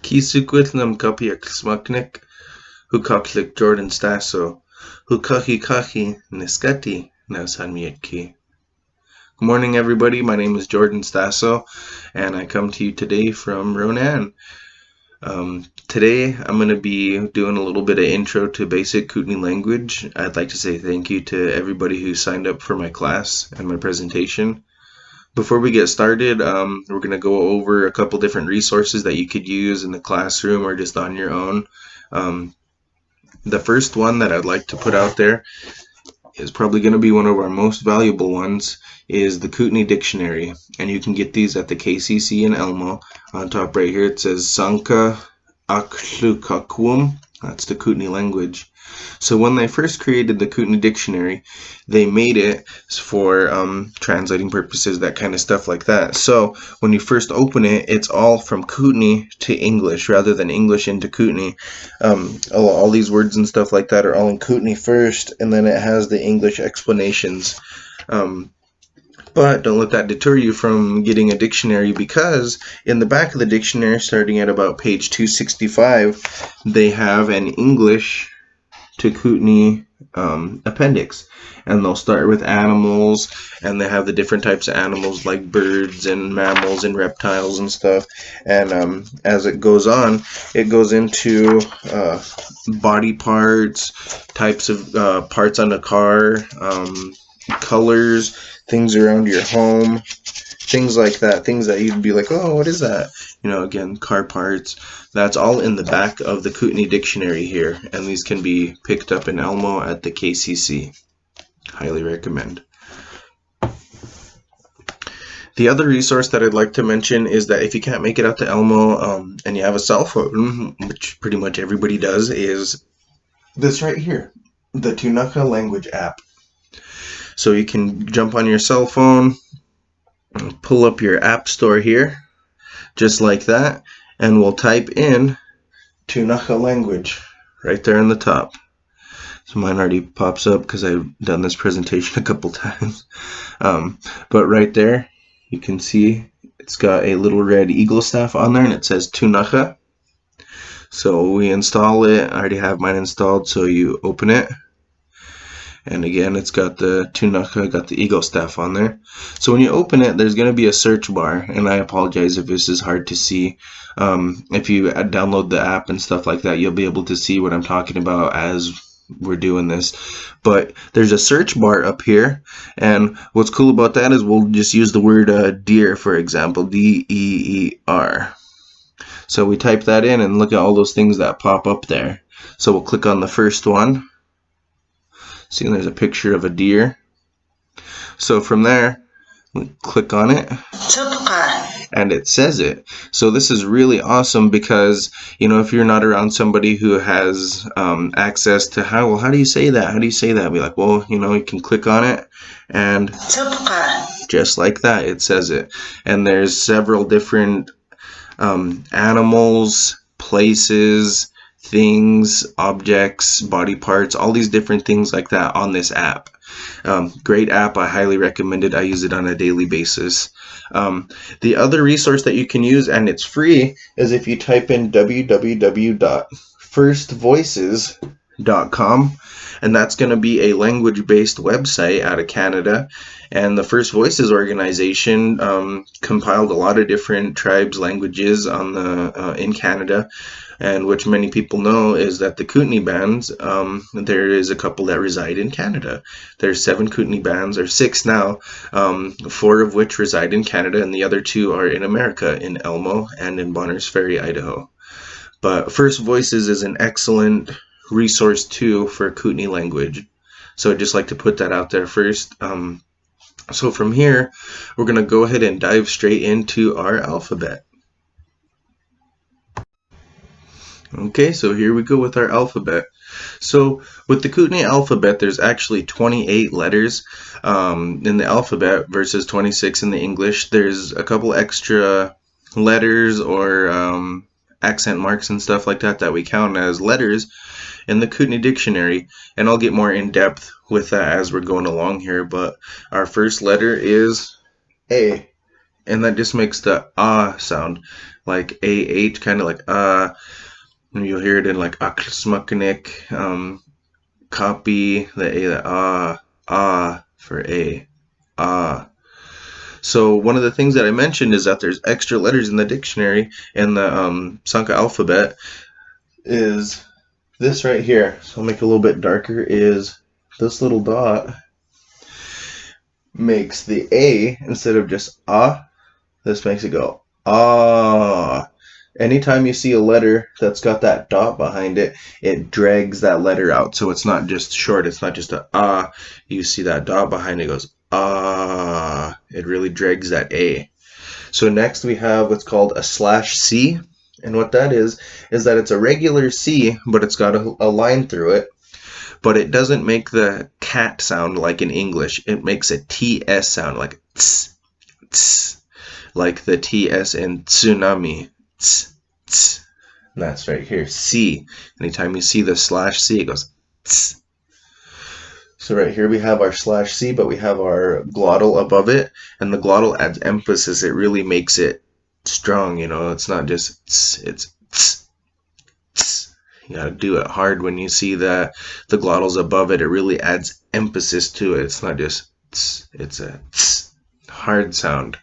Kisukut nam kapiak smaknik, hukaklik Jordan Stasso, hukaki niskati nausanmietki. Good morning, everybody. My name is Jordan Stasso, and I come to you today from Ronan. Today, I'm going to be doing a little bit of intro to basic Kootenai language. I'd like to say thank you to everybody who signed up for my class and my presentation. Before we get started, we're going to go over a couple different resources that you could use in the classroom or just on your own. The first one that I'd like to put out there is probably going to be one of our most valuable ones, is the Kootenai Dictionary. And you can get these at the KCC in Elmo. On top right here it says Ksanka Language. That's the Kootenai language. So when they first created the Kootenai Dictionary, they made it for translating purposes, that kind of stuff like that. So when you first open it, it's all from Kootenai to English rather than English into Kootenai. All these words and stuff like that are all in Kootenai first, and then it has the English explanations. But don't let that deter you from getting a dictionary, because in the back of the dictionary, starting at about page 265, they have an English to Kootenai appendix, and they'll start with animals, and they have the different types of animals like birds and mammals and reptiles and stuff. And as it goes on, it goes into body parts, types of parts on a car, colors, things around your home, things like that, things that you'd be like, oh, what is that? Again, car parts. That's all in the back of the Kootenai Dictionary here, and these can be picked up in Elmo at the KCC. Highly recommend. The other resource that I'd like to mention is that if you can't make it out to Elmo and you have a cell phone, which pretty much everybody does, is this right here, the Ksanka Language app. So you can jump on your cell phone, pull up your app store here, just like that, and we'll type in Ksanka Language right there in the top. So mine already pops up because I've done this presentation a couple times. But right there, you can see it's got a little red eagle staff on there, and it says Ksanka. So we install it. I already have mine installed, so you open it. And again, it's got the Ksanka, got the eagle staff on there. So when you open it, there's going to be a search bar, and I apologize if this is hard to see. If you download the app and stuff like that, you'll be able to see what I'm talking about as we're doing this. But there's a search bar up here, and what's cool about that is we'll just use the word deer, for example, D-E-E-R. So we type that in, and look at all those things that pop up there. So we'll click on the first one. See, there's a picture of a deer. So from there, we click on it, and it says it. So this is really awesome because, if you're not around somebody who has access to how do you say that? How do you say that? Be like, well, you can click on it, and just like that, it says it. And there's several different animals, places, things, objects, body parts, all these different things like that on this app. Great app. I highly recommend it. I use it on a daily basis. The other resource that you can use, and it's free, is if you type in www.firstvoices.com, and that's going to be a language-based website out of Canada. And the First Voices organization compiled a lot of different tribes' languages in Canada. And which many people know is that the Kootenai bands, there is a couple that reside in Canada. There's 7 Kootenai bands, or 6 now, 4 of which reside in Canada, and the other 2 are in America, in Elmo and in Bonners Ferry, Idaho. But First Voices is an excellent resource too for Kootenai language. So I'd just like to put that out there first. So from here, we're going to go ahead and dive straight into our alphabet. Okay, so here we go with our alphabet. So with the Kootenai alphabet, there's actually 28 letters in the alphabet versus 26 in the English. There's a couple extra letters or accent marks and stuff like that we count as letters in the Kootenai Dictionary, and I'll get more in depth with that as we're going along here. But our first letter is A, and that just makes the ah sound. like AH, kind of like and you'll hear it in like Aksmaknik, copy the A, the for A, So one of the things that I mentioned is that there's extra letters in the dictionary in the Ksanka alphabet is this right here. So I'll make it a little bit darker. Is this little dot makes the A, instead of just this makes it go Anytime you see a letter that's got that dot behind it, it drags that letter out. So it's not just short, it's not just a you see that dot behind it, goes it really drags that A. So next we have what's called a /C, and what that is that it's a regular C, but it's got a line through it, but it doesn't make the cat sound like in English. It makes a TS sound, like tss, tss, like the TS in tsunami. Tss, tss. And that's right here, C. Anytime you see the /C, it goes tss. So right here we have our /C, but we have our glottal above it, and the glottal adds emphasis. It really makes it strong, it's not just tss, it's tss, tss. You gotta do it hard when you see the glottal's above it. It really adds emphasis to it. It's not just tss, it's a tss, hard sound.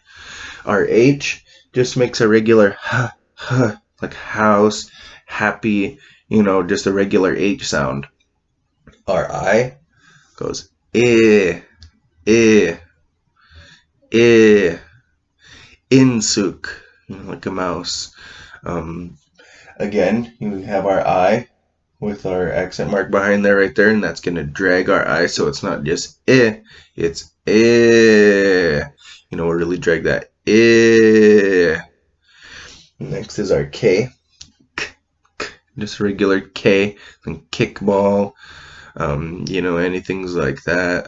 Our H just makes a regular like house, happy, just a regular H sound. Our I goes insuk, like a mouse. Again, we have our I with our accent mark behind there, right there, and that's going to drag our I, so it's not just it's we'll really drag that Next is our K, just regular K, and kickball, anything like that,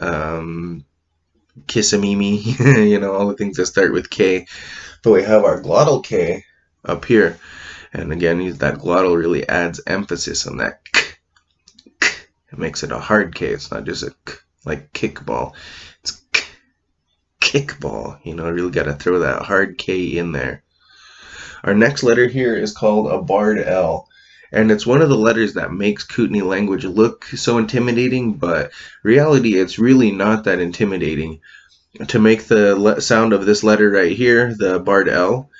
kissamimi, all the things that start with K. But we have our glottal K up here, and again, that glottal really adds emphasis on that k. It makes it a hard K. It's not just a k, like kickball. It's k, kickball. Really got to throw that hard K in there. Our next letter here is called a barred L, and it's one of the letters that makes Kootenai language look so intimidating, but reality, it's really not that intimidating. To make the sound of this letter right here, the barred L,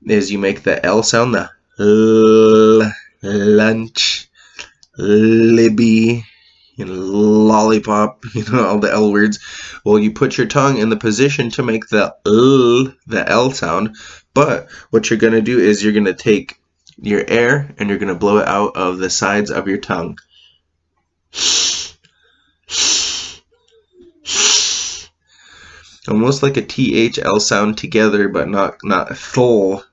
is you make the L sound, the L, lunch, Libby, lollipop, all the L words. Well, you put your tongue in the position to make the L sound, but what you're going to do is you're going to take your air and you're going to blow it out of the sides of your tongue. Almost like a THL sound together, but not full,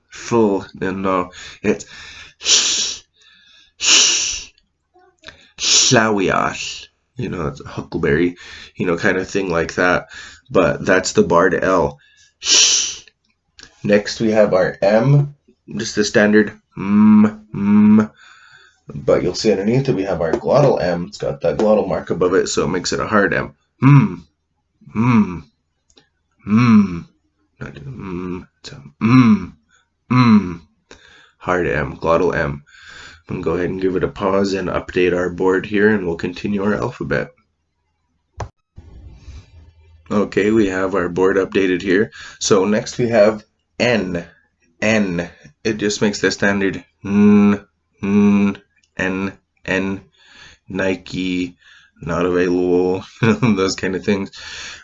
and no, it's Slawiash, it's a huckleberry, kind of thing like that, but that's the barred L. Next we have our M, just the standard but you'll see underneath it we have our glottal M. It's got that glottal mark above it, so it makes it a hard M. Not just it's a hard M, glottal M. I'm going to go ahead and give it a pause and update our board here, and we'll continue our alphabet. Okay, we have our board updated here. So next we have N. N. It just makes the standard N, Nike, not available, those kind of things.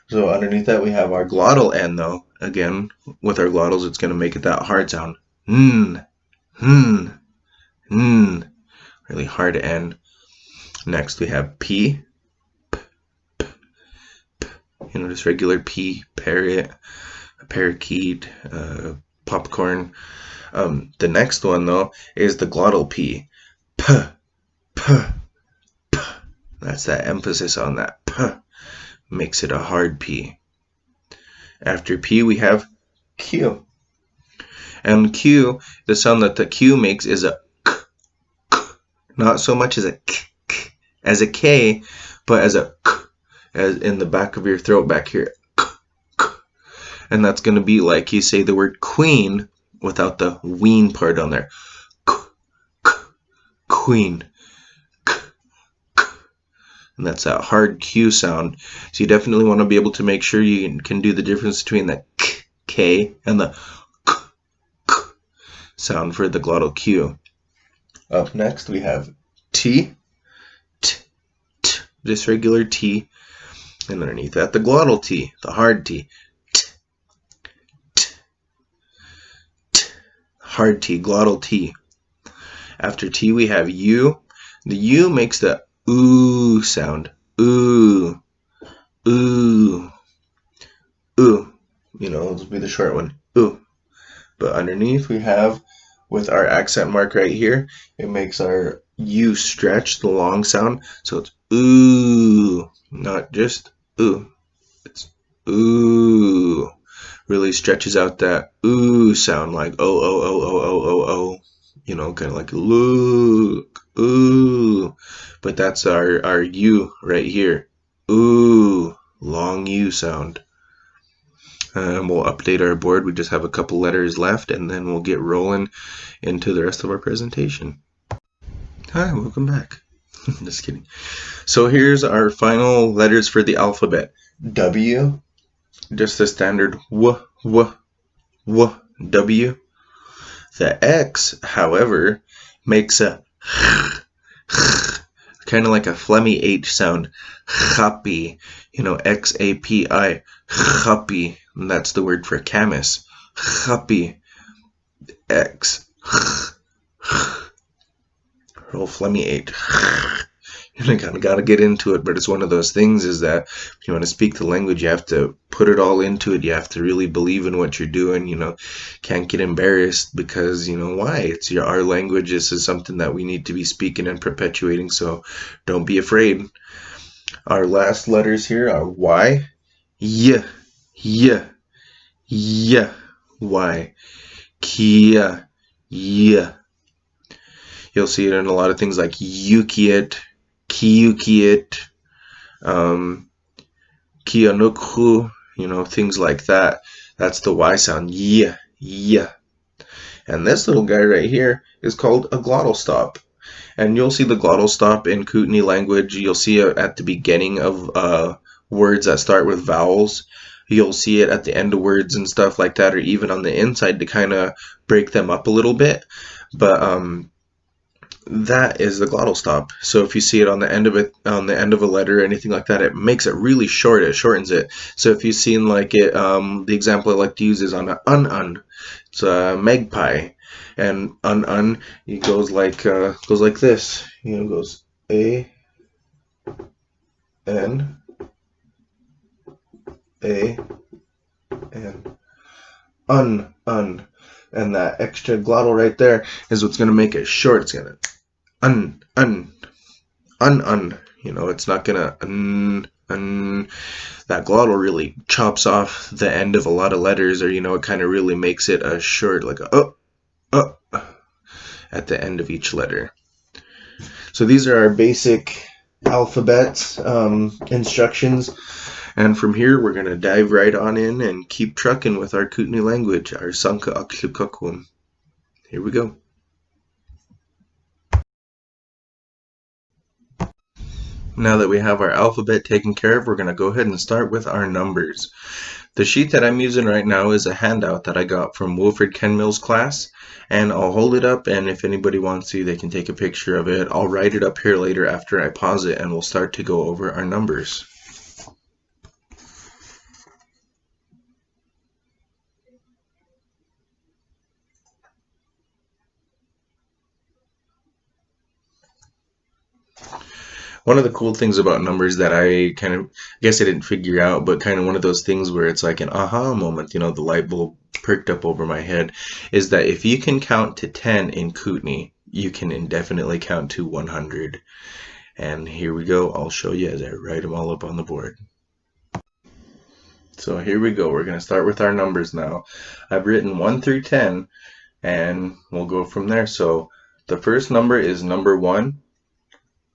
So underneath that we have our glottal N, though. Again, with our glottals, it's going to make it that hard sound. Really hard N. Next we have P. Just regular P, parrot, parakeet, popcorn. The next one, though, is the glottal P. P. That's that emphasis on that P. Makes it a hard P. After P, we have Q. And Q, the sound that the Q makes is a k, k. Not so much as a k, k, as a K, but as a k, as in the back of your throat back here. K, k. And that's going to be like you say the word queen, without the ween part on there. Queen. And that's that hard Q sound. So you definitely want to be able to make sure you can do the difference between the K and the K sound for the glottal Q. Up next we have T, T, T, just regular T, and underneath that the glottal T, the hard T, T, T, T, hard T, glottal T. After T we have U. The U makes the ooh sound. Ooh. Ooh. Ooh. You know, this will be the short one. Ooh. But underneath we have, with our accent mark right here, it makes our U stretch, the long sound. So it's ooh. Not just ooh. It's ooh. Really stretches out that ooh sound, like oh, oh, oh, oh, oh, oh, oh. You know, kind of like look, ooh. But that's our U right here. Ooh, long U sound. We'll update our board. We just have a couple letters left, and then we'll get rolling into the rest of our presentation. Hi, welcome back. Just kidding. So here's our final letters for the alphabet. W, just the standard W, W. The X, however, makes a kind of like a phlegmy H sound. Chappy, you know, X-A-P-I, chappy. And that's the word for camas. Chappy. X. Real phlegmy H. You kind of got to get into it, but it's one of those things is that if you want to speak the language, you have to put it all into it. You have to really believe in what you're doing. You know, can't get embarrassed because, you know, why? It's our language. This is something that we need to be speaking and perpetuating, so don't be afraid. Our last letters here are Y, Y, Y, Y, Y, Kia, Y. You'll see it in a lot of things like Yukiet, Kiyukiet, Kianukhu, you know, things like that. That's the Y sound. Yeah, yeah. And this little guy right here is called a glottal stop. And you'll see the glottal stop in Kootenai language. You'll see it at the beginning of words that start with vowels. You'll see it at the end of words and stuff like that, or even on the inside to kind of break them up a little bit. But that is the glottal stop. So if you see it on the end of it, on the end of a letter or anything like that, it makes it really short. It shortens it. So if you've seen like it, the example I like to use is on an un. It's a magpie, and un. It goes like this. You know, goes a n a n un. And that extra glottal right there is what's going to make it short. It's going to un. You know, it's not going to That glottal really chops off the end of a lot of letters, or, you know, it kind of really makes it a short, like a at the end of each letter. So these are our basic alphabet instructions. And from here, we're going to dive right on in and keep trucking with our Kootenai language, our Ksanka Language. Here we go. Now that we have our alphabet taken care of, we're going to go ahead and start with our numbers. The sheet that I'm using right now is a handout that I got from Wilfred Kenmill's class, and I'll hold it up, and if anybody wants to, they can take a picture of it. I'll write it up here later after I pause it, and we'll start to go over our numbers. One of the cool things about numbers that I guess I didn't figure out, but kind of one of those things where it's like an aha moment, you know, the light bulb perked up over my head, is that if you can count to 10 in Kootenai, you can indefinitely count to 100. And here we go. I'll show you as I write them all up on the board. So here we go. We're going to start with our numbers now. I've written 1 through 10, and we'll go from there. So the first number is number 1,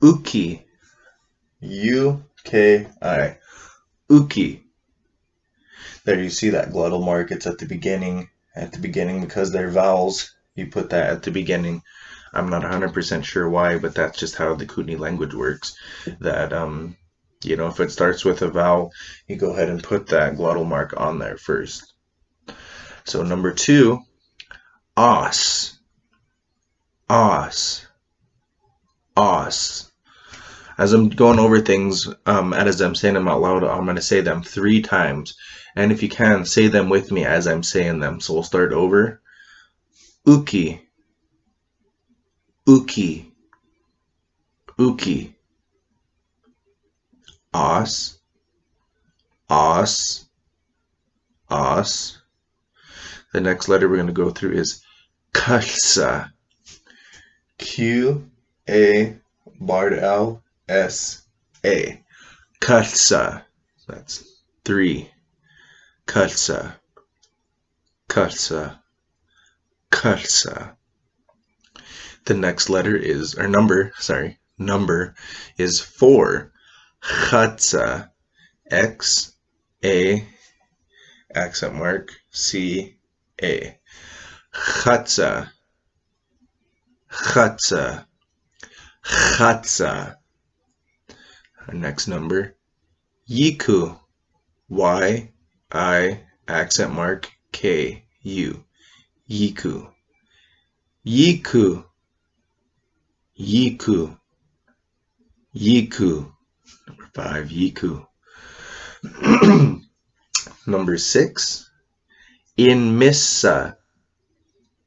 Uki. U-K-I. Uki. There you see that glottal mark. It's at the beginning, at the beginning because they're vowels. You put that at the beginning. I'm not 100% sure why, but that's just how the Kootenai language works. That, if it starts with a vowel, you go ahead and put that glottal mark on there first. So number 2, os, os, os. As I'm going over things, as I'm saying them out loud, I'm going to say them 3 times. And if you can, say them with me as I'm saying them. So we'll start over. Uki, uki, uki. Os, os, os. The next letter we're going to go through is Ksa. Q-A-L-S-A. Ksa. That's 3. Ksa. Ksa. Ksa. The next letter is, or number is 4. Chatsa. X-A, accent mark, C-A. Chatsa. Chatsa. Chatsa. Our next number, Yiku. Y-I, accent mark, K-U. Yiku. Yiku. Yiku. Yiku. Number 5, Yiku. Number 6, Inmissa.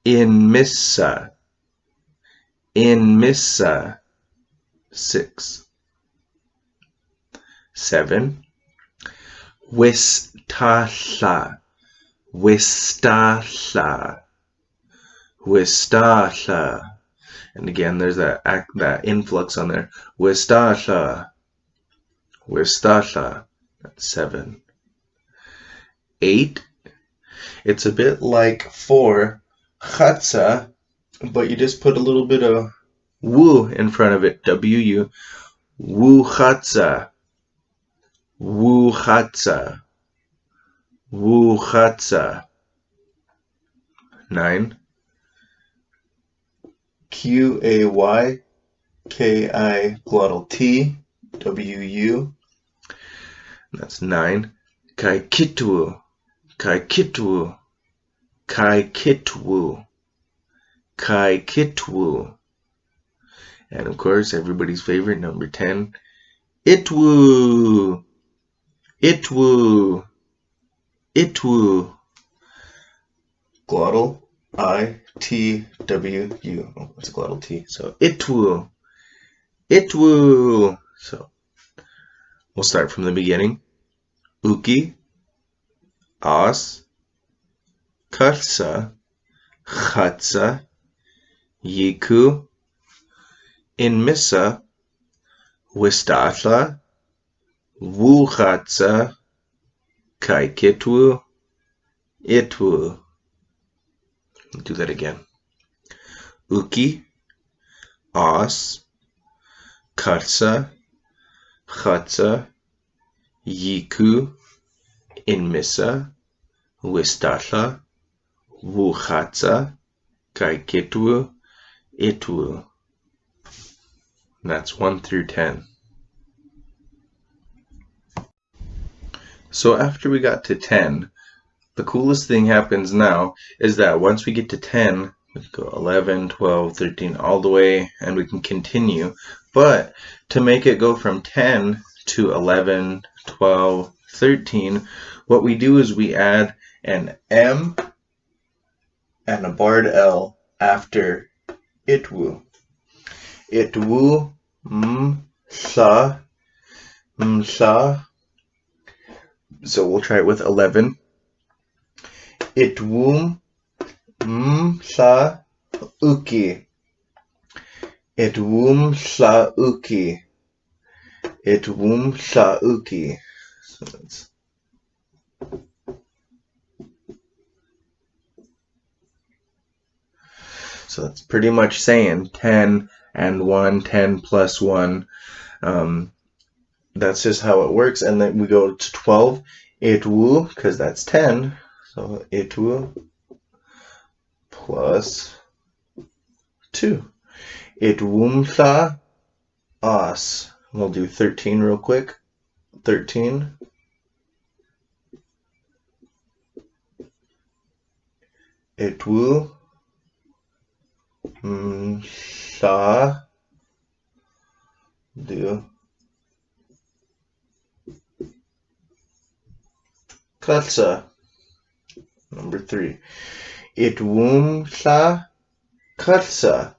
Inmissa. Inmissa. 6. 7, Wistala. Wistala. Wistala. And again, there's that influx on there. Wistala. Wistala. That's 7. 8. It's a bit like 4, Chatsa, but you just put a little bit of woo in front of it. W-U. Woo Chatsa. Woo Chatsa. Woo Chatsa. 9. Q-A-Y-K-I glottal T. W-U. That's 9. Kaikitwu. Kaikitwu. Kaikitwu. Kaikitwu. And of course, everybody's favorite, number 10, Itwu. Itwu. Itwu. Glottal I-T-W-U. Oh, it's a glottal T. So Itwu. Itwu. So we'll start from the beginning. Uki. Os. Kutsa. Chatsa. Yiku. Inmissa. Wistatla. Wuchatsa. Kaikitwu. Itwu. I'll do that again. Uki. Os. Kutsa. Chatsa. Yiku. Inmissa. Wistatla. Wuchatsa. Kaikitwu. Itwu. And that's 1 through 10. So after we got to 10, the coolest thing happens now is that once we get to 10, we can go 11, 12, 13, all the way, and we can continue. But to make it go from 10 to 11, 12, 13, what we do is we add an M and a barred L after Itwu. Itwu, sa, sa. So we'll try it with 11. Itwum, sa, uki. Itwum, sa, uki. Itwum, sa, uki. So that's pretty much saying 10 and 1, 10 plus 1. That's just how it works. And then we go to 12. Itwu, because that's 10. So itwu. plus 2. Itwumtha os. We'll do 13 real quick. 13. Itwu mtha do katsa. Number 3. Itwumtha katsa.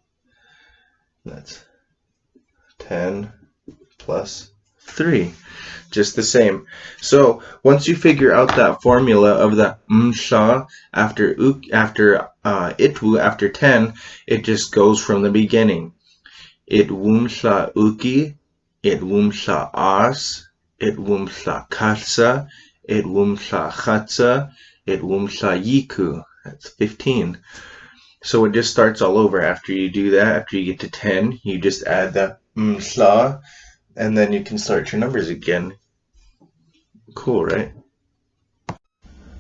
That's 10 plus 3. Just the same. So once you figure out that formula of the msha after itwu after 10, it just goes from the beginning. Itwumsha uki, itwumsha as, itwumsha katsa, itwumsha chatsa, itwumsha yiku. That's 15. So it just starts all over. After you do that, after you get to 10, you just add the msha, and then you can start your numbers again. Cool, right?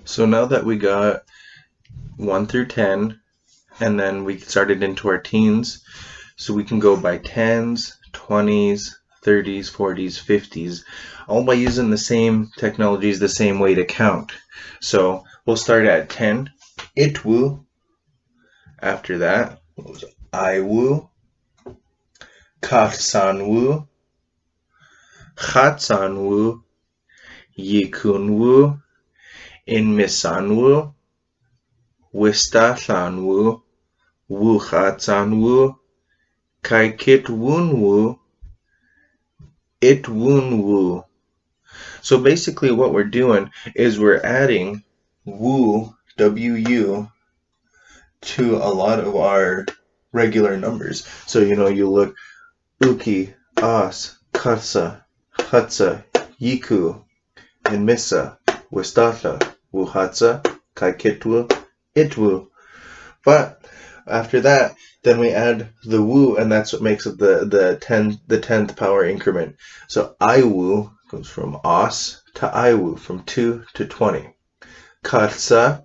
So now that we got 1 through 10, and then we started into our teens, so we can go by 10s, 20s, 30s, 40s, 50s, all by using the same technologies, the same way to count. So we'll start at 10, itwu. After that was iwu, kafsanwu, chatsanwu, yikunwu, inmisanwu, wistathanwu, wuchatsanwu, kaikitwunwu, itwunwu. So basically what we're doing is we're adding wu, W-U, to a lot of our regular numbers. So you look uki, as, katsa, chatsa, yiku, inmisa, wistatha, wuhatsa, kaikitwu, itwu. But after that, then we add the wu, and that's what makes it the 10th power increment. So iwu goes from as to iwu, from 2 to 20. Katsa,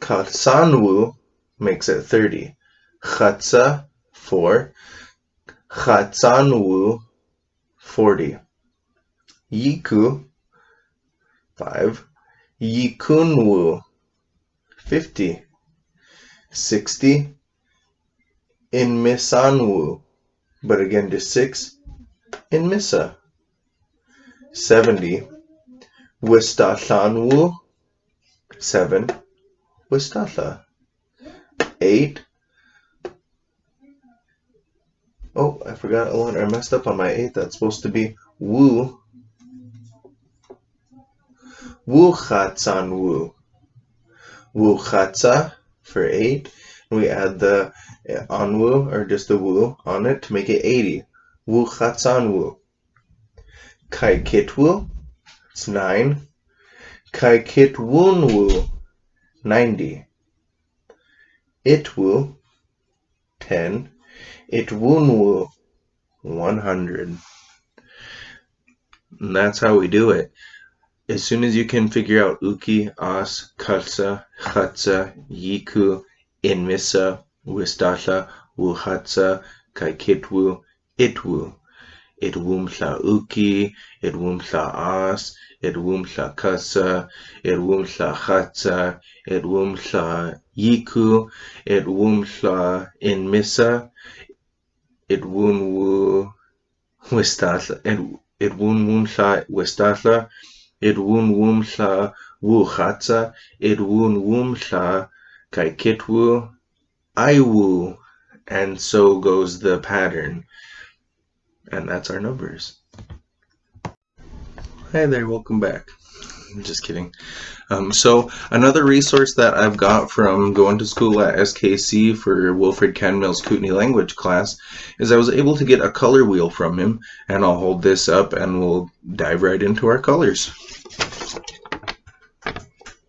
katsanwu makes it 30. Chatsa, 4. Chatsanwu, 40. Yiku, 5. Yikunwu, 50. 60. Inmisanwu, but again just 6. Inmisa. 70. Wistathanwu, 7. Wistatha. 8. Oh, I forgot one. I messed up on my 8. That's supposed to be wu. Wuchatsanwu. Wuchatsa for 8. We add the onwu, or just the wu, on it to make it 80. Wuchatsanwu. Kaikitwu, it's 9. Kaikitwunwu, 90. Itwu, 10. Itwunwu, 100. And that's how we do it. As soon as you can figure out uki, as, katsa, chatsa, yiku, inmisa, wistatha, wuhatsa, kaikitwu, itwu. Itwumtha uki, itwumtha as, itwumtha katsa, itwumtha chatsa, itwumtha yiku, itwumtha inmisa, itwunwu wistatha, itwunwumtha wistatha, itwunwumtha wuchatsa, itwunwumtha kaikitwu, iwu, and so goes the pattern. And that's our numbers. Hi there, welcome back. I'm just kidding. So another resource that I've got from going to school at SKC for Wilfred Canmill's Kootenai language class is I was able to get a color wheel from him, and I'll hold this up and we'll dive right into our colors.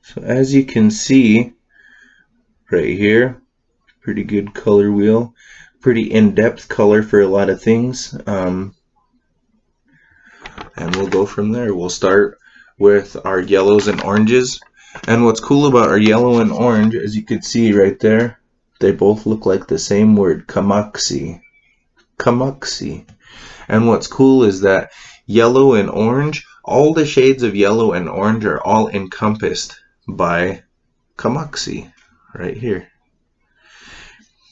So as you can see right here, pretty good color wheel. Pretty in-depth color for a lot of things, and we'll go from there. We'll start with our yellows and oranges, and what's cool about our yellow and orange, as you can see right there, They both look like the same word, kamaksi. Kamaksi. And what's cool is that yellow and orange, all the shades of yellow and orange are all encompassed by kamaksi right here.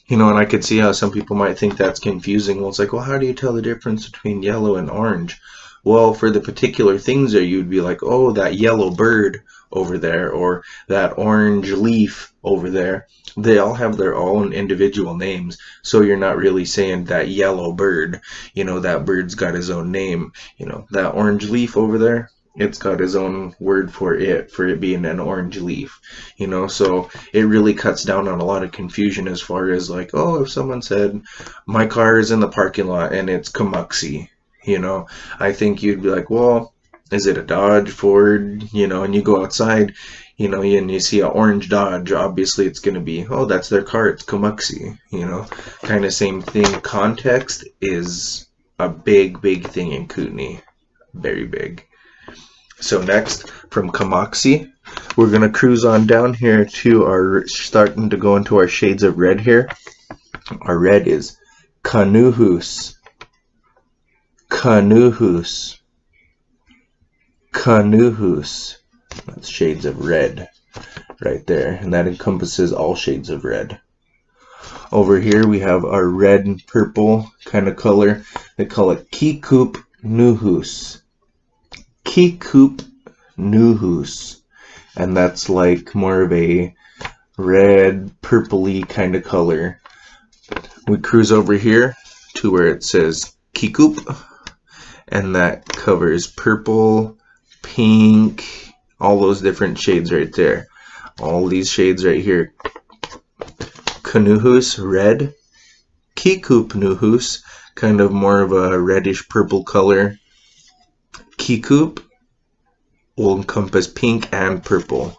You know, and I could see how some people might think that's confusing. Well, it's like, well, how do you tell the difference between yellow and orange? Well, for the particular things there, you'd be like, oh, that yellow bird over there, or that orange leaf over there. They all have their own individual names, so you're not really saying that yellow bird. You know, that bird's got his own name. You know, that orange leaf over there, it's got his own word for it being an orange leaf. You know, so it really cuts down on a lot of confusion as far as like, oh, if someone said, my car is in the parking lot and it's Kamaxi, you know, I think you'd be like, well, is it a Dodge, Ford, you know, and you go outside, you know, and you see an orange Dodge, obviously it's going to be, oh, that's their car, it's Kamaxi, you know, kind of same thing. Context is a big thing in Kootenai, very big. So next, from Kamaxi, we're going to cruise on down here to our, starting to go into our shades of red here. Our red is Kanuhus. Kanuhus. Kanuhus. That's shades of red right there, and that encompasses all shades of red. Over here we have our red and purple kind of color. They call it Kikup Nuhus. Kikup Nuhus. And that's like more of a red, purpley kind of color. We cruise over here to where it says Kikup, and that covers purple, pink, all those different shades right there. All these shades right here. Kanuhus, red. Kikup Nuhus, kind of more of a reddish purple color. Kikup will encompass pink and purple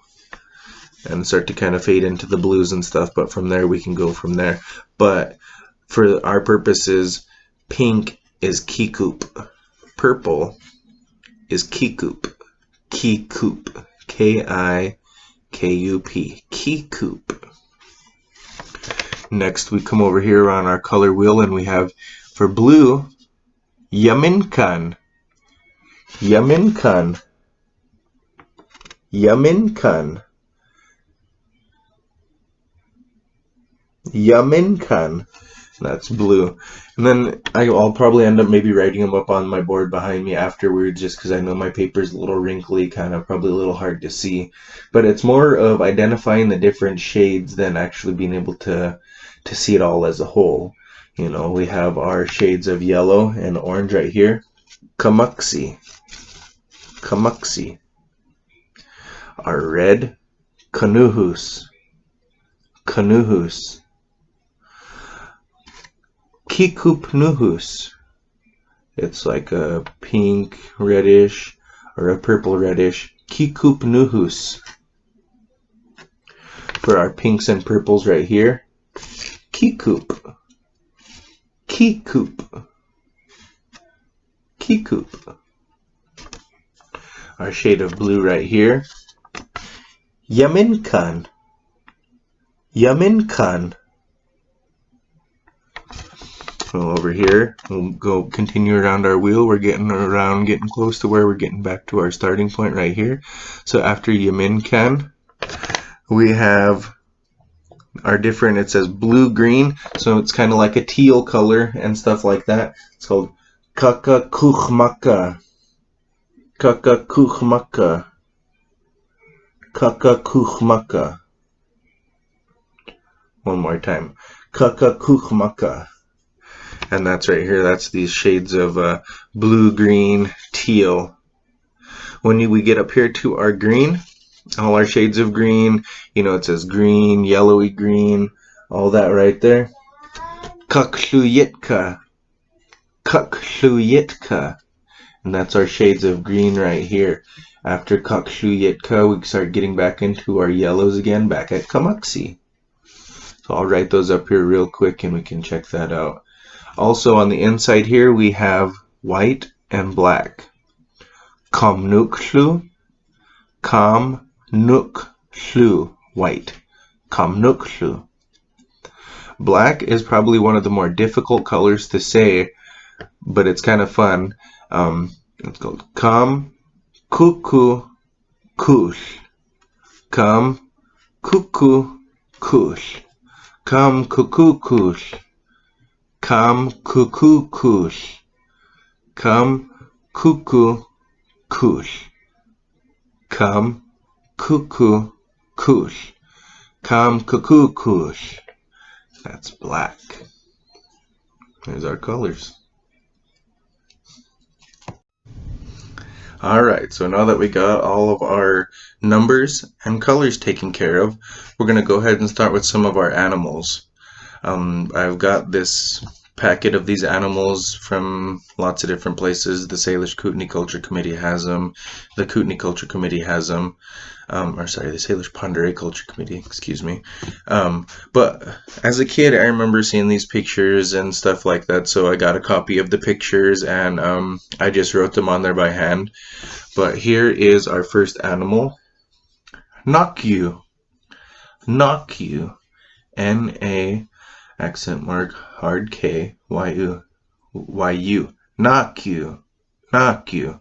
and start to kind of fade into the blues and stuff, but from there we can go from there. But for our purposes, pink is Kikup, purple is Kikup. Kikup. K-I-K-U-P. Kikup. Next we come over here on our color wheel and we have for blue, Yaminkan. Yaminkan. Yaminkan. Yaminkan. That's blue. And then I'll probably end up maybe writing them up on my board behind me afterwards, just because I know my paper's a little wrinkly, kind of probably a little hard to see. But it's more of identifying the different shades than actually being able to see it all as a whole. You know, we have our shades of yellow and orange right here. Kamaxi. Kamaxi. Our red, Kanuhus. Kanuhus. Kikup Nuhus. It's like a pink reddish or a purple reddish. Kikup Nuhus. For our pinks and purples right here, Kikup. Kikup. Kikup. Our shade of blue right here, Yaminkan. Yaminkan. So over here, we'll go continue around our wheel. We're getting close to where we're getting back to our starting point right here. So after Yaminkan, we have our different, it says blue-green, so it's kind of like a teal color and stuff like that. It's called Kakakuchmaka. Kakakuchmaka. Kakakuchmaka. One more time. Kakakuchmaka. And that's right here. That's these shades of blue, green, teal. When we get up here to our green, all our shades of green, you know, it says green, yellowy green, all that right there. Kakluyitka. Kakluyitka. And that's our shades of green right here. After Kakluyitka, we start getting back into our yellows again, back at Kamaxi. So I'll write those up here real quick and we can check that out. Also on the inside here, we have white and black. Kamnuklu. Kamnuklu. White. Kamnuklu. Black is probably one of the more difficult colors to say, but it's kind of fun. It's called Kam Kuku Kush. Kam Kuku Kush. Kam Kuku Kush. Kam Kuku Kush. Kam Kuku Kush. Kam Kuku Kush. Kam Kuku Kush. That's black. There's our colors. Alright, so now that we got all of our numbers and colors taken care of, we're going to go ahead and start with some of our animals. I've got this packet of these animals from lots of different places. The Salish Kootenai Culture Committee has them. The Kootenai Culture Committee has them. The Salish Pend Oreille Culture Committee, excuse me. But as a kid, I remember seeing these pictures and stuff like that, so I got a copy of the pictures and I just wrote them on there by hand. But here is our first animal. Knock-you. Knock-you. N-A accent mark hard K Y-U. Y-U. Knock-you. Knock-you.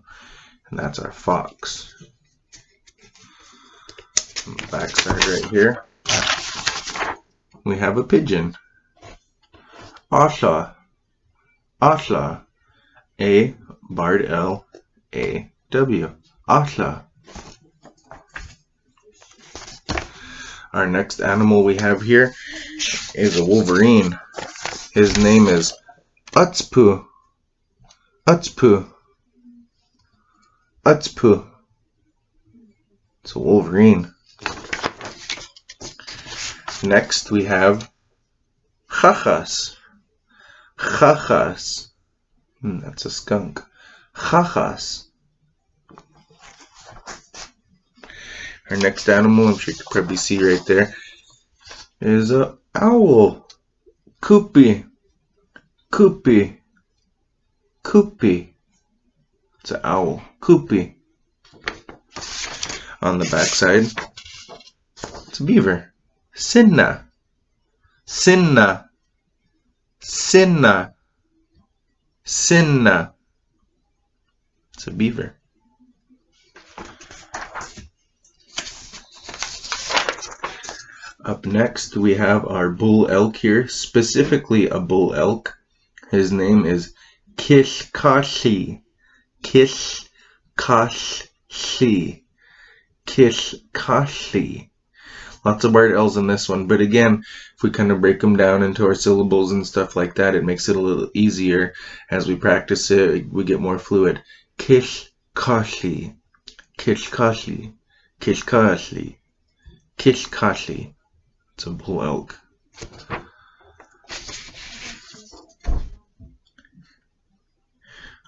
And that's our fox. On the back side right here, we have a pigeon. Asha. Asha. A Bard L A W. Asha. Our next animal we have here is a Wolverine. His name is Utspu. Utspu. Utspu. It's a Wolverine. Next we have Chachas. Chachas. That's a skunk. Chachas. Our next animal, I'm sure you can probably see right there, is a owl. Kupi. Kupi. Kupi. It's an owl. Kupi. On the back side, it's a beaver. Sinna. Sinna. Sinna. Sinna. It's a beaver. Up next, we have our bull elk here, specifically a bull elk. His name is Kishkashi. Kishkashi. Kishkashi. Lots of hard L's in this one, but again, if we kind of break them down into our syllables and stuff like that, it makes it a little easier. As we practice it, we get more fluid. Kishkashi. Kishkashi. Kishkashi. Kishkashi. It's a bull elk.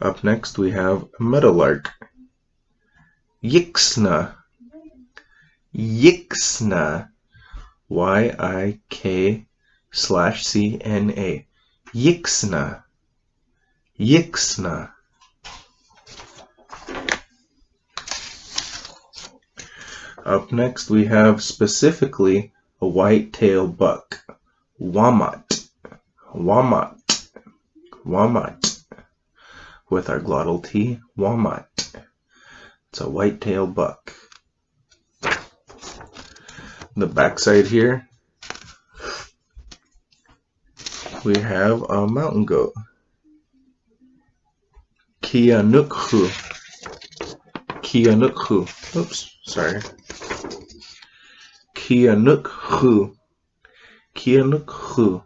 Up next we have a meadowlark. Yixna. Yixna. Y-I-K/C-N-A. Yixna. Yixna. Up next we have specifically a white-tailed buck. Wamat. Wamat. Wamat. With our glottal T, Wamat. It's a white-tailed buck. The backside here, we have a mountain goat. Kianukhu. Kianukhu. Oops, sorry. Kianukhu. Kianukhu.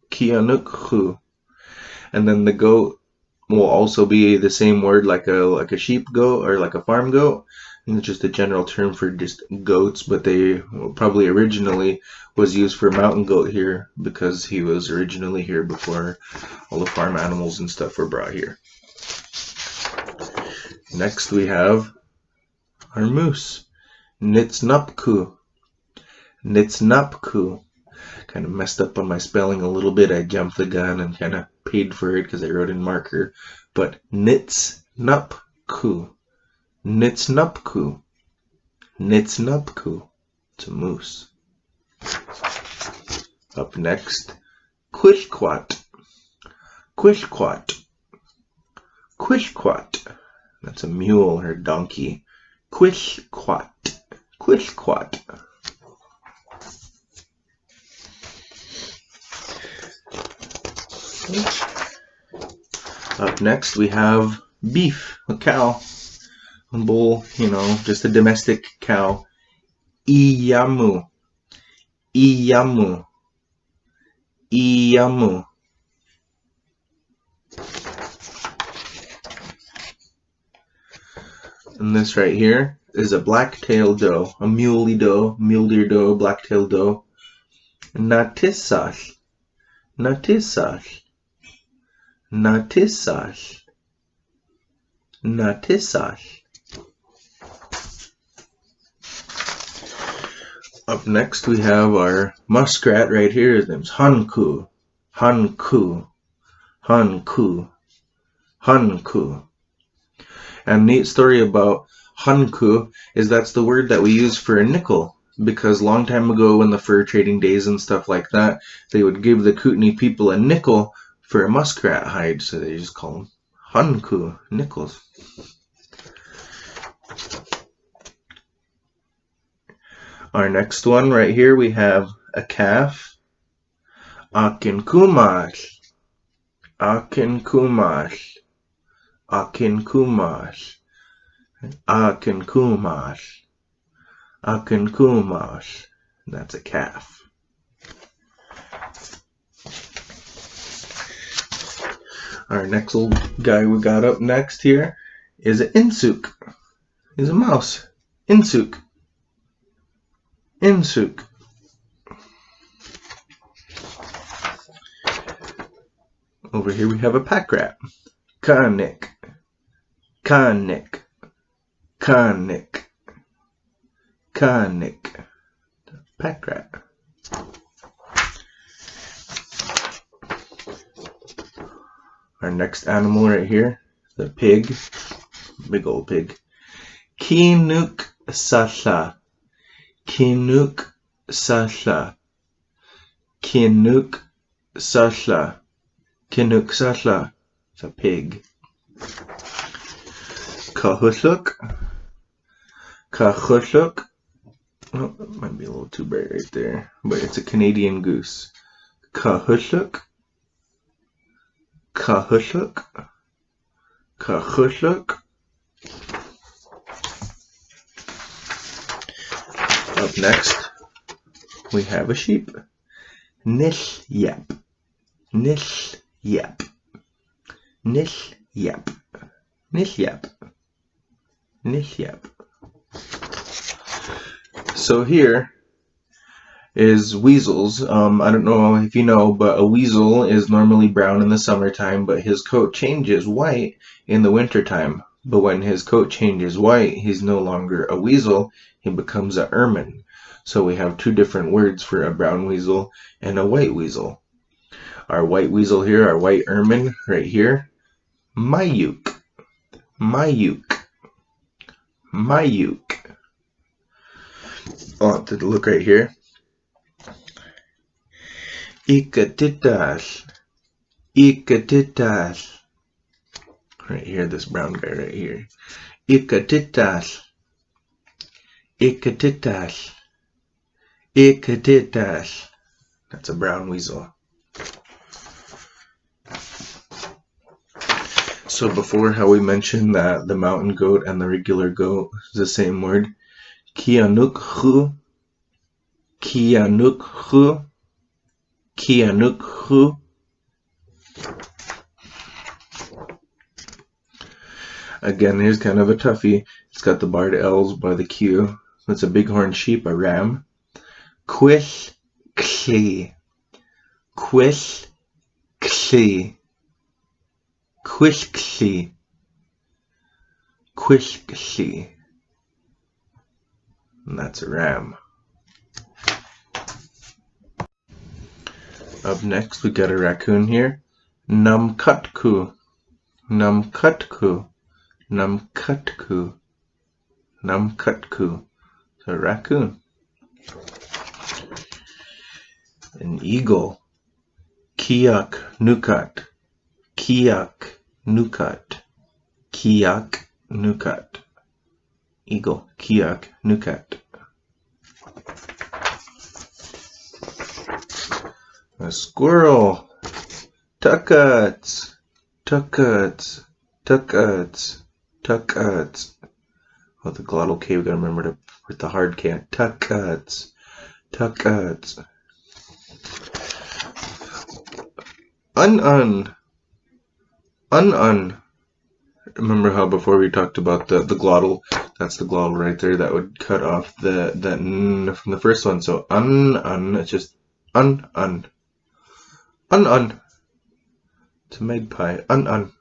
Kianukhu. And then the goat will also be the same word like a sheep goat or like a farm goat. And it's just a general term for just goats, but they probably originally was used for mountain goat here because he was originally here before all the farm animals and stuff were brought here. Next we have our moose. Nitsnapku. Nitsnapku. Kind of messed up on my spelling a little bit. I jumped the gun and kind of paid for it because I wrote in marker. But Nitsnapku. Nitsnapku. Nitsnapku. It's a moose. Up next, quishquat. Quishquat. Quishquat. That's a mule or donkey. Quishquat. Quishquat. Up next we have beef, a cow, a bull, just a domestic cow. Iyamu. Iyamu. Iyamu. And this right here is a black-tailed doe, a muley doe, mule deer doe, black-tailed doe. Natissash. Natissash. Natissash. Natissash. Up next we have our muskrat right here. His name's Hanku. Hanku. Hanku. Hanku. And neat story about Hanku is that's the word that we use for a nickel, because long time ago in the fur trading days and stuff like that, they would give the Kootenai people a nickel for a muskrat hide, so they just call them Hanku, nickels. Our next one right here we have a calf. Akinkumash. Akinkumash. Akinkumash. Akinkumash. Akinkumash. That's a calf. Our next little guy we got up next here is an insuk. He's a mouse. Insuk. Insuk. Over here we have a pack rat. Kanik. Kanik. Kanik. Kanik. Pack rat. Our next animal right here, the pig. Big old pig. Kinuk sasha. Kinuk sasha. Kinuk sasha. Kinuk sasha. It's a pig. Kahushuk. Kahushuk. Oh, that might be a little too bright right there, but it's a Canadian goose. Kahushuk. Kahushuk. Kahushuk. Up next, we have a sheep. Nish yap. Nish yap. Nish yap. Nish yap. Nish yap. So here is weasels. I don't know if you know, but a weasel is normally brown in the summertime, but his coat changes white in the wintertime. But when his coat changes white, he's no longer a weasel, he becomes a ermine. So we have two different words for a brown weasel and a white weasel. Our white weasel here, our white ermine right here, Mayuk. Mayuk. Mayuk. I'll have to look right here. Ikatitas. Ikatitas. Right here, this brown guy right here. Ikatitas. Ikatitas. Ikatitas. That's a brown weasel. So before, how we mentioned that the mountain goat and the regular goat is the same word. Kianukhu. Kianukhu. Kianukhu. Again, here's kind of a toughie. It's got the barred L's by the Q. It's a bighorn sheep, a ram. Quish kli. Quish kli. Quish kli. Quish kli. And that's a ram. Up next, we got a raccoon here. Numkutku. Numkutku. Numkutku. Numkutku. So raccoon. An eagle. Kiak nukat. Kiak nukat. Kiak nukat. Eagle. Kiak nukat. A squirrel. Tuckats. Tuckats. Tuckats. Tuckats. Oh, the glottal K, we gotta remember to put the hard K. Tuckats. Tuckats. Un-un. Un-un. Remember how before we talked about the glottal? That's the glottal right there. That would cut off the n from the first one. So un-un. It's just un-un. Un-un. It's a magpie. Un-un.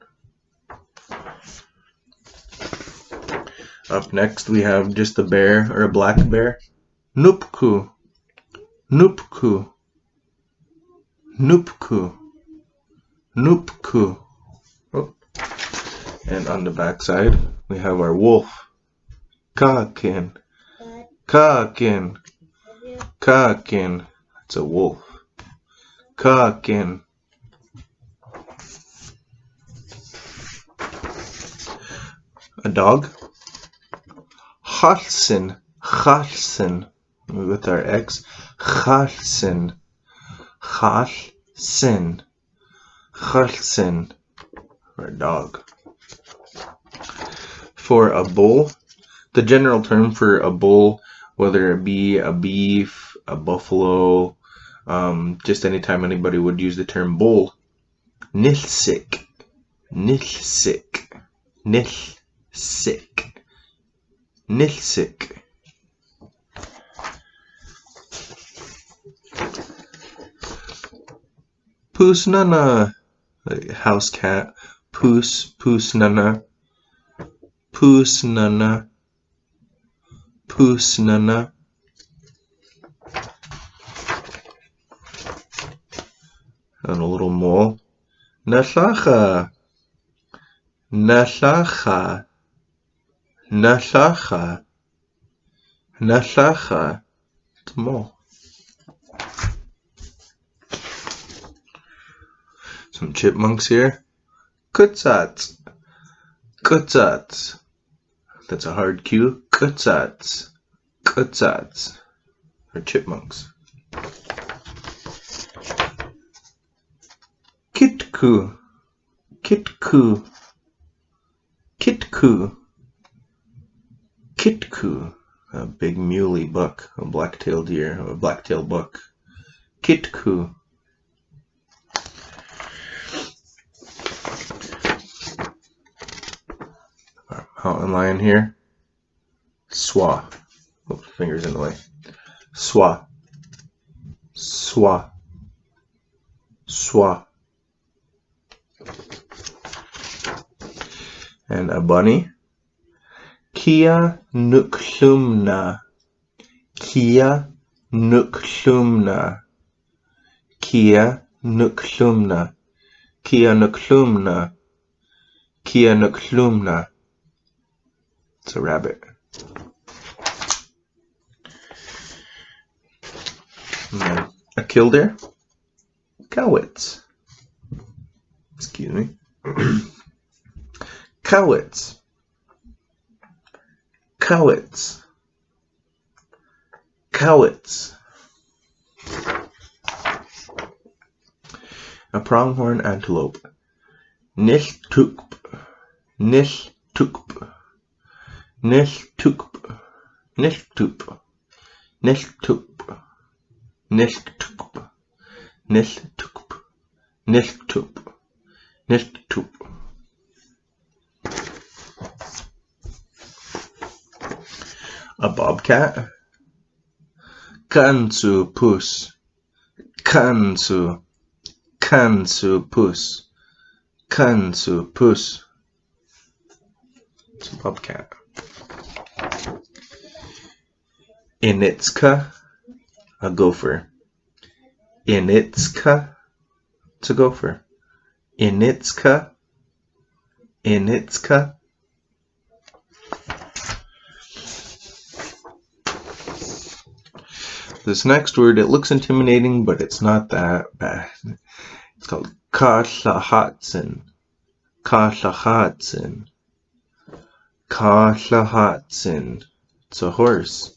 Up next we have just a bear, or a black bear. Nupku. Nupku. Nupku. Nupku. Oh. And on the back side we have our wolf. Kakin. Kakin. Kakin. It's a wolf. Kakin. A dog. Halsen. Halsen. With our X. Halsen. Halsen. Halsen. For a dog. For a bull, the general term for a bull, whether it be a beef, a buffalo, just anytime anybody would use the term bull, nilsik. Nilsik. Nilsik. Nilsik. Poosnana. House cat. Poosnana. Poosnana. Poosnana. And a little mole. Nasacha. Nasacha. Nasacha. Nasacha. It's a mole. Some chipmunks here. Kutsats. Kutsats. That's a hard Q. Kutsats. Kutsats. Or chipmunks. Kitku. Kitku. Kitku. Kitku. A big muley buck. A black-tailed deer. A black-tailed buck. Kitku. Mountain lion here. Swa. Oops, fingers in the way. Swa. Swa. Swa. And a bunny. Kia nuklumna. Kia nuklumna. Kia nuklumna. Kia nuklumna. Kia nuklumna. It's a rabbit. And then a killdeer. Cowits. Excuse me. Cowits. Cowits. Cowits. A pronghorn antelope. Nishtup. Nishtup. Nishtup. Nishtup. Nishtup. Nishtup. Nishtup. Nishtup. Nishtup. A bobcat. Kansu puss. Kansu. Kansu puss. Kansu puss. It's a bobcat. Initska. A gopher. Initska. It's a gopher. Initska. Initska. This next word, it looks intimidating, but it's not that bad. It's called Kahlahatsen. Kahlahatsen. Kahlahatsen. It's a horse.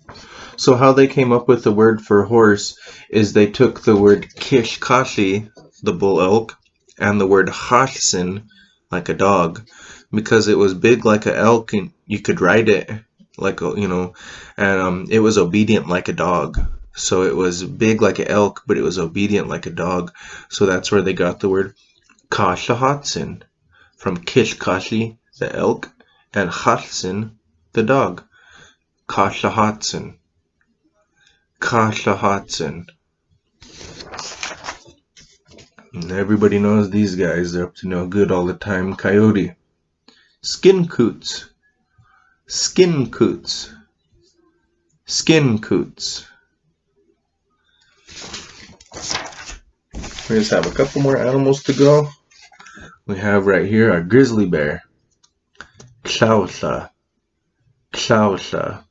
So how they came up with the word for horse is they took the word kishkashi, the bull elk, and the word hatsen, like a dog, because it was big like an elk and you could ride it like a, and it was obedient like a dog. So it was big like an elk, but it was obedient like a dog. So that's where they got the word kashahatsen, from kishkashi, the elk, and hatsen, the dog. Kashahatsen. Kahlahatsen. And everybody knows these guys. They're up to no good all the time. Coyote. Skin coots. Skin coots. Skin coots. We just have a couple more animals to go. We have right here a grizzly bear. Ksausha. Ksausha.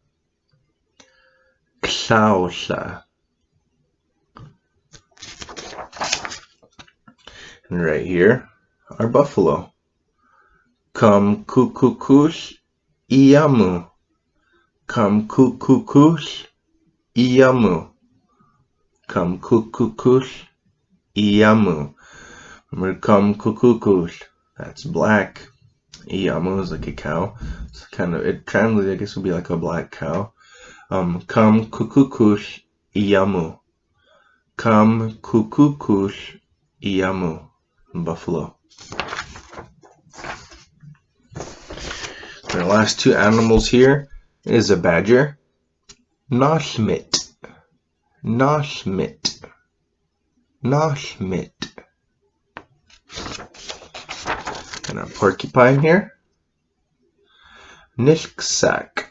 Ksausha. And right here, our buffalo. Kam kukukush iyamu. Kam kukukush iyamu. Kam kukukush iyamu. Remember, kam kukukush. That's black. Iyamu is like a cow. It's kind of, it translates, I guess, would be like a black cow. Kam kukukush iyamu. Kam kukukush iyamu. Buffalo. Our last two animals here is a badger. Noshmit. Noshmit. Noshmit. And a porcupine here. Nishksak.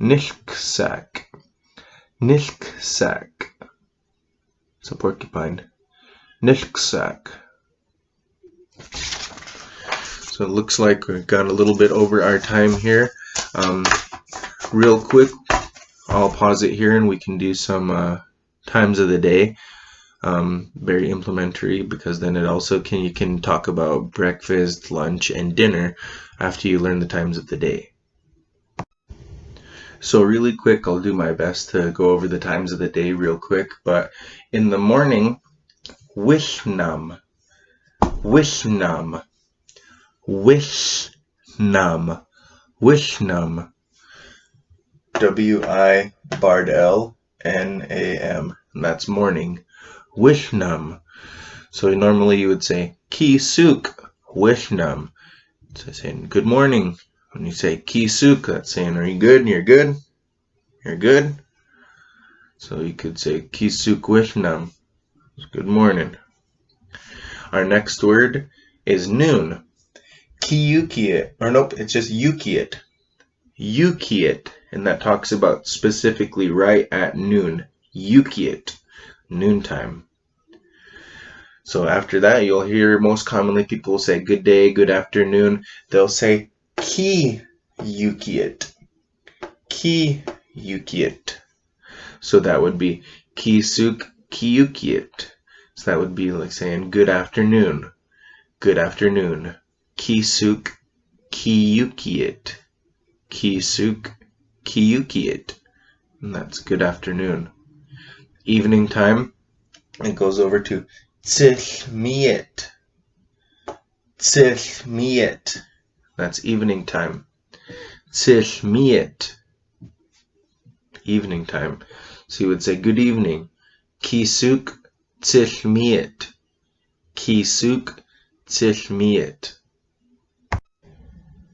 Nishksak. Nishksak. It's a porcupine. Nishksak. So it looks like we've got a little bit over our time here. Real quick, I'll pause it here and we can do some times of the day. Very implementary, because then it also you can talk about breakfast, lunch, and dinner after you learn the times of the day. So really quick, I'll do my best to go over the times of the day real quick. But in the morning, wishnam. Wishnam. Wishnam. Wishnam. W-I-L-N-A-M. And that's morning. Wishnam. So normally you would say ki suk. Wishnam. So saying good morning. When you say ki suk, that's saying are you good? You're good? You're good? So you could say ki suk wishnam. Good morning. Our next word is noon. Kiyukiet. Or nope, it's just yukiet. Yukiet. And that talks about specifically right at noon. Yukiet. Noontime. So after that, you'll hear most commonly people say good day, good afternoon. They'll say ki yukiet. Ki yukiet. So that would be ki suk kiyukiet. So that would be like saying good afternoon. Good afternoon. Ki suk kiyukiet. Ki suk kiyukiet. And that's good afternoon. Evening time, it goes over to tzilmiet. Tzilmiet. That's evening time. Tzilmiet. Evening time. So you would say good evening. Ki suk tzilmiet. Ki suk tzilmiet.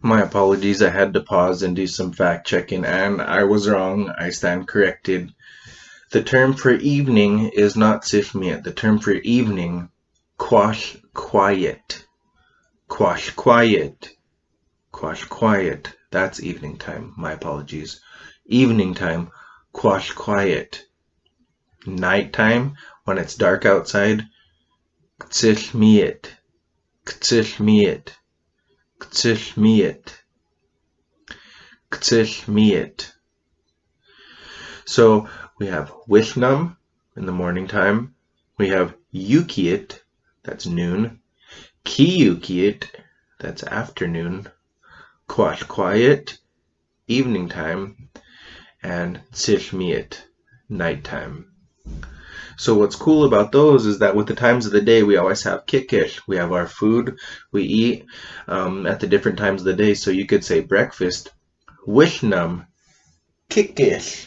My apologies, I had to pause and do some fact checking, and I was wrong. I stand corrected. The term for evening is not tzilmiet. The term for evening, quash quiet. Quash quiet. Quash quiet. That's evening time. My apologies. Evening time, quash quiet. Nighttime, when it's dark outside, tzilmiet. Tzilmiet. Tzilmiet. Tzilmiet. So We have wishnam in the morning time. We have yukiit, that's noon. Kiyukiit, that's afternoon. Quiet, evening time. And tsilmiit, nighttime. So what's cool about those is that with the times of the day, we always have kikil. We have our food we eat at the different times of the day. So you could say breakfast, wishnam, kikil.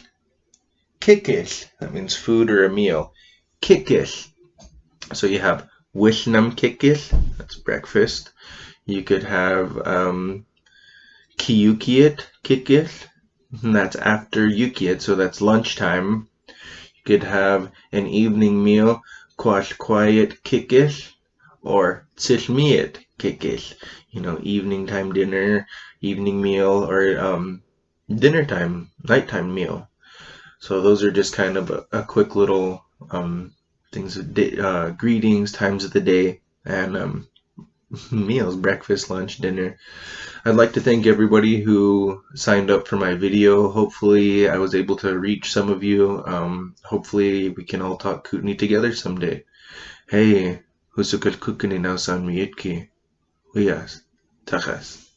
Kikil, that means food or a meal. Kikil. So you have wishnam kikil, that's breakfast. You could have kiyukiit kikil, and that's after yukiit, so that's lunchtime. You could have an evening meal, quiet kikil, or tsilmiit kikil, evening time dinner, evening meal, or dinner time, nighttime meal. So those are just kind of a quick little things, greetings, times of the day, and meals, breakfast, lunch, dinner. I'd like to thank everybody who signed up for my video. Hopefully I was able to reach some of you. Hopefully we can all talk Kootenai together someday. Hey, husukal kukini nausan miitki. Uyas, takas.